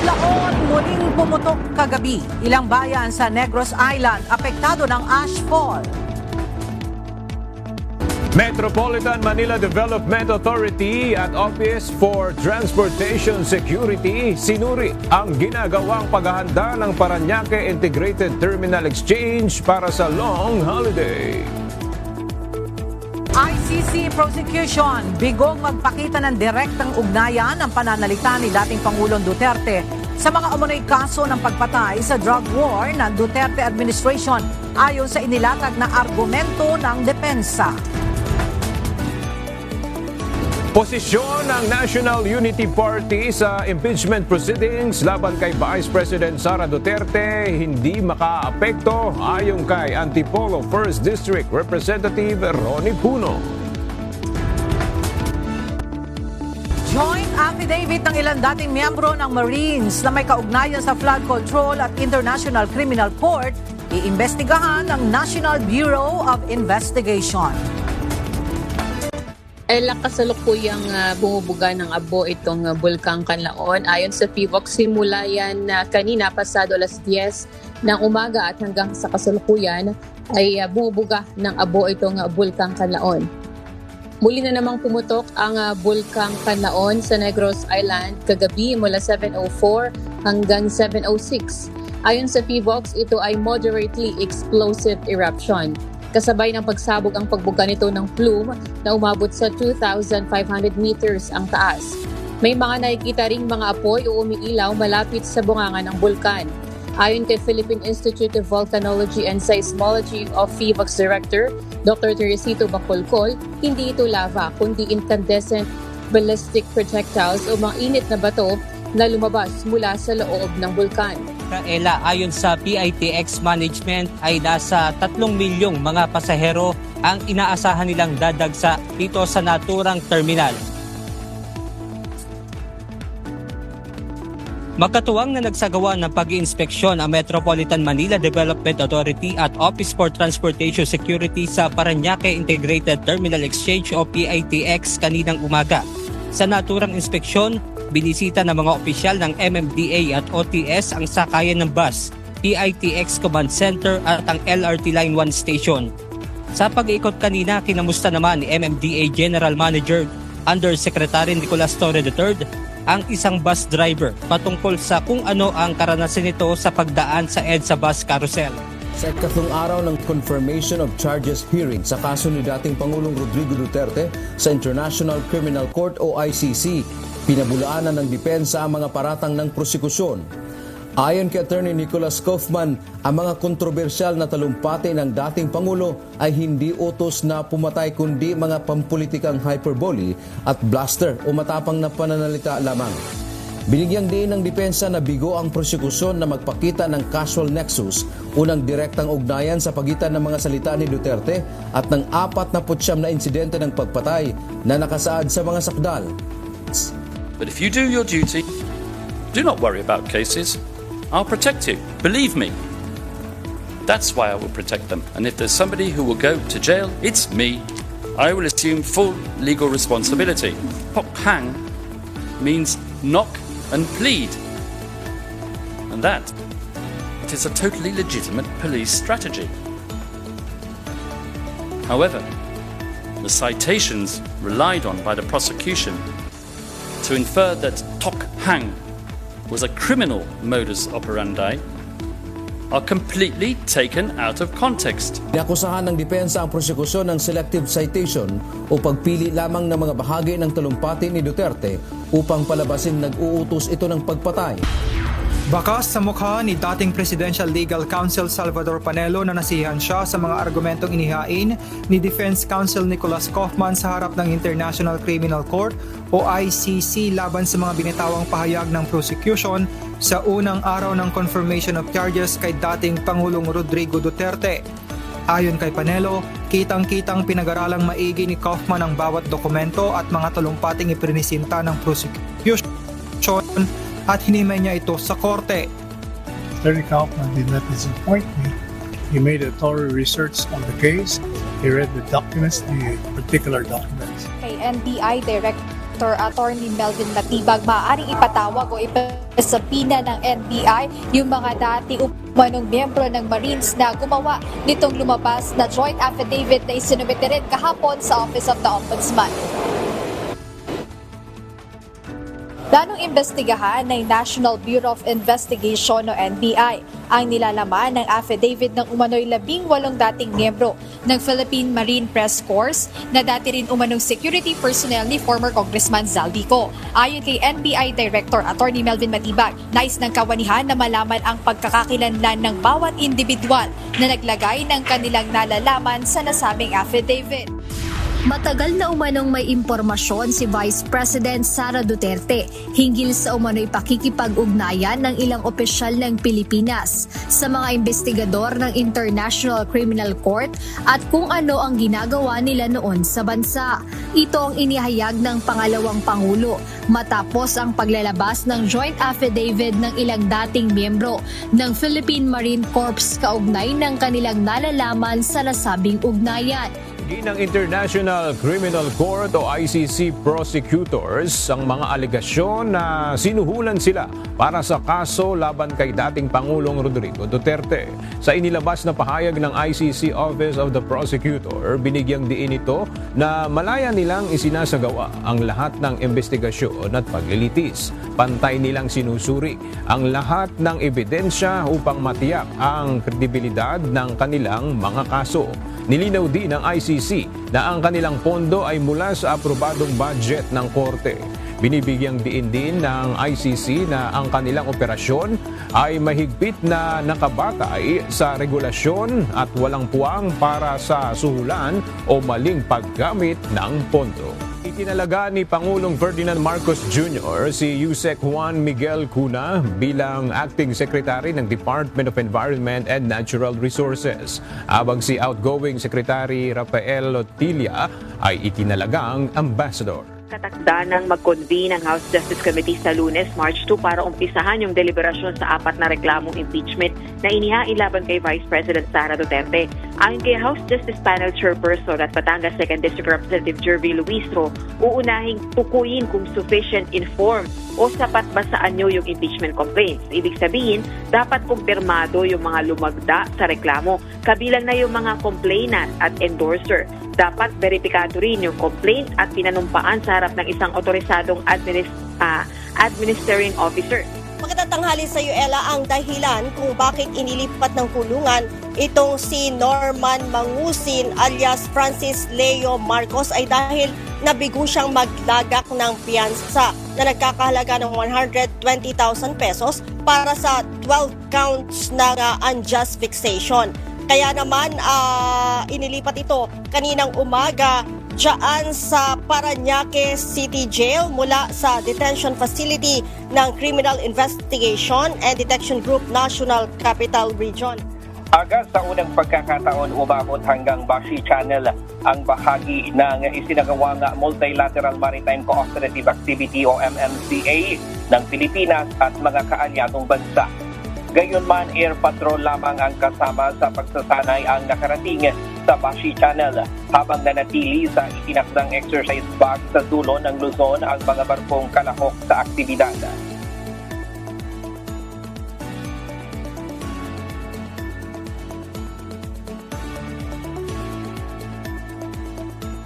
Kanlaon muling pumutok kagabi. Ilang bayan sa Negros Island apektado ng ashfall. Metropolitan Manila Development Authority at Office for Transportation Security sinuri ang ginagawang paghahanda ng Parañaque Integrated Terminal Exchange para sa long holiday. ICC prosecution, bigong magpakita ng direktang ugnayan ang pananalita ni dating Pangulong Duterte sa mga umunoy kaso ng pagpatay sa drug war ng Duterte administration ayon sa inilatag na argumento ng depensa. Posisyon ng National Unity Party sa impeachment proceedings laban kay Vice President Sara Duterte hindi makaapekto ayon kay Antipolo 1st District Representative Ronnie Puno. Joint affidavit ng ilang dating miyembro ng Marines na may kaugnayan sa flood control at International Criminal Court iimbestigahan ng National Bureau of Investigation. Kasalukuyang bumubuga ng abo itong Bulkang Kanlaon. Ayon sa PIVOC, simula yan kanina pasado alas 10 ng umaga at hanggang sa kasalukuyan ay bumubuga ng abo itong Bulkang Kanlaon. Muli na namang pumutok ang Bulkang Kanlaon sa Negros Island kagabi mula 7:04 hanggang 7:06. Ayon sa PIVOC, ito ay moderately explosive eruption. Kasabay ng pagsabog ang pagbuga nito ng plume na umabot sa 2,500 meters ang taas. May mga nakikita ring mga apoy o umiilaw malapit sa bunganga ng bulkan. Ayon kay Philippine Institute of Volcanology and Seismology of PIVOC's Director, Dr. Teresito Bacolcol, hindi ito lava kundi incandescent ballistic projectiles o mga init na bato na lumabas mula sa loob ng bulkan. Ella, ayon sa PITX Management ay nasa 3 milyong mga pasahero ang inaasahan nilang dadagsa dito sa naturang terminal. Magkatuwang na nagsagawa ng pag-iinspeksyon ang Metropolitan Manila Development Authority at Office for Transportation Security sa Parañaque Integrated Terminal Exchange o PITX kaninang umaga. Sa naturang inspeksyon, binisita ng mga opisyal ng MMDA at OTS ang sakayan ng bus, PITX Command Center at ang LRT Line 1 Station. Sa pag-iikot kanina, kinamusta naman ni MMDA General Manager Undersecretary Nicolas Torre III ang isang bus driver patungkol sa kung ano ang karanasan nito sa pagdaan sa EDSA bus carousel. Sa ikatlong araw ng Confirmation of Charges hearing sa kaso ni dating Pangulong Rodrigo Duterte sa International Criminal Court o ICC, pinabulaanan ng depensa ang mga paratang ng prosekusyon. Ayon kay Attorney Nicholas Kaufman, ang mga kontrobersyal na talumpati ng dating Pangulo ay hindi utos na pumatay kundi mga pampulitikang hyperbole at blaster o matapang na pananalita lamang. Binigyang diin ng depensa na bigo ang prosekusyon na magpakita ng causal nexus, unang direktang ugnayan sa pagitan ng mga salita ni Duterte at ng 49 na insidente ng pagpatay na nakasaad sa mga sakdal. But if you do your duty, do not worry about cases. I'll protect you. Believe me. That's why I will protect them. And if there's somebody who will go to jail, it's me. I will assume full legal responsibility. Pok hang means knock and plead. And that it is a totally legitimate police strategy. However, the citations relied on by the prosecution to infer that Tok Hang was a criminal modus operandi are completely taken out of context. Inakusahan ng depensa ang prosekusyon ng selective citation o pagpili lamang ng mga bahagi ng talumpati ni Duterte upang palabasin nag-uutos ito ng pagpatay. Bakas sa mukha ni dating Presidential Legal Counsel Salvador Panelo na nasihan siya sa mga argumentong inihain ni Defense Counsel Nicholas Kaufman sa harap ng International Criminal Court o ICC laban sa mga binitawang pahayag ng prosecution sa unang araw ng confirmation of charges kay dating Pangulong Rodrigo Duterte. Ayon kay Panelo, kitang-kitang pinag-aralang maigi ni Kaufman ang bawat dokumento at mga talumpating iprinisinta ng prosecution at hinimay niya ito sa korte. Attorney Kaufman did not disappoint me. He made a thorough research on the case. He read the documents, the particular documents. Kay NBI Director Director Attorney Melvin Matibag, maaaring ipatawag o ipasabina ng NBI yung mga dati umanong miyembro ng Marines na gumawa nitong lumabas na joint affidavit na isinumite rin kahapon sa Office of the Ombudsman. Planong imbestigahan ng National Bureau of Investigation o NBI ang nilalaman ng affidavit ng umano'y 18 dating miyembro ng Philippine Marine Press Corps na dati rin umanong security personnel ni former Congressman Zaldico. Ayon kay NBI Director Attorney Melvin Matibag, nais ng kawanihan na malaman ang pagkakakilanlan ng bawat individual na naglagay ng kanilang nalalaman sa nasabing affidavit. Matagal na umanong may impormasyon si Vice President Sara Duterte hinggil sa umano'y pakikipag-ugnayan ng ilang opisyal ng Pilipinas sa mga investigador ng International Criminal Court at kung ano ang ginagawa nila noon sa bansa. Ito ang inihayag ng pangalawang Pangulo matapos ang paglalabas ng joint affidavit ng ilang dating miyembro ng Philippine Marine Corps kaugnay ng kanilang nalalaman sa nasabing ugnayan. Ng International Criminal Court o ICC prosecutors ang mga alegasyon na sinuhulan sila para sa kaso laban kay dating Pangulong Rodrigo Duterte. Sa inilabas na pahayag ng ICC Office of the Prosecutor, binigyang diin ito na malaya nilang isinasagawa ang lahat ng investigasyon at paglilitis. Pantay nilang sinusuri ang lahat ng ebidensya upang matiyak ang kredibilidad ng kanilang mga kaso. Nilinaw din ng ICC na ang kanilang pondo ay mula sa aprobadong budget ng korte. Binibigyang diin din ng ICC na ang kanilang operasyon ay mahigpit na nakabatay sa regulasyon at walang puwang para sa suhulan o maling paggamit ng pondo. Itinalaga ni Pangulong Ferdinand Marcos Jr. si Yusek Juan Miguel Cuna bilang Acting Secretary ng Department of Environment and Natural Resources, habang si outgoing Secretary Rafael Lotilla ay itinalagang Ambassador. Katakda ng mag-convene ang House Justice Committee sa Lunes, March 2 para umpisahan yung deliberasyon sa 4 na reklamong impeachment na inihain laban kay Vice President Sara Duterte. Ayon kay House Justice Panel Chairperson at Batangas 2nd District Representative Jervy Luistro, uunahing tukuyin kung sufficient informed o sapat ba sa anyo yung impeachment complaints. Ibig sabihin, dapat kumpirmado yung mga lumagda sa reklamo, kabilang na yung mga complainant at endorser. Dapat beripikado rin yung complaint at pinanumpaan sa harap ng isang otorisadong administering officer. Magandang tanghali sa iyo, Ella. Ang dahilan kung bakit inilipat ng kulungan itong si Norman Mangusin alias Francis Leo Marcos ay dahil nabigo siyang maglagak ng piyansa na nagkakahalaga ng 120,000 pesos para sa 12 counts ng unjust fixation. Kaya naman inilipat ito kaninang umaga dyan sa Parañaque City Jail mula sa detention facility ng Criminal Investigation and Detection Group National Capital Region. Agad sa unang pagkakataon umabot hanggang Bashi Channel ang bahagi ng isinagawang Multilateral Maritime Cooperative Activity o MMCA ng Pilipinas at mga kaalyadong bansa. Gayunman, air patrol lamang ang kasama sa pagsasanay ang nakarating sa Bashi Channel habang nanatili sa itinakdang exercise bag sa dulo ng Luzon ang mga barkong kalahok sa aktibidad.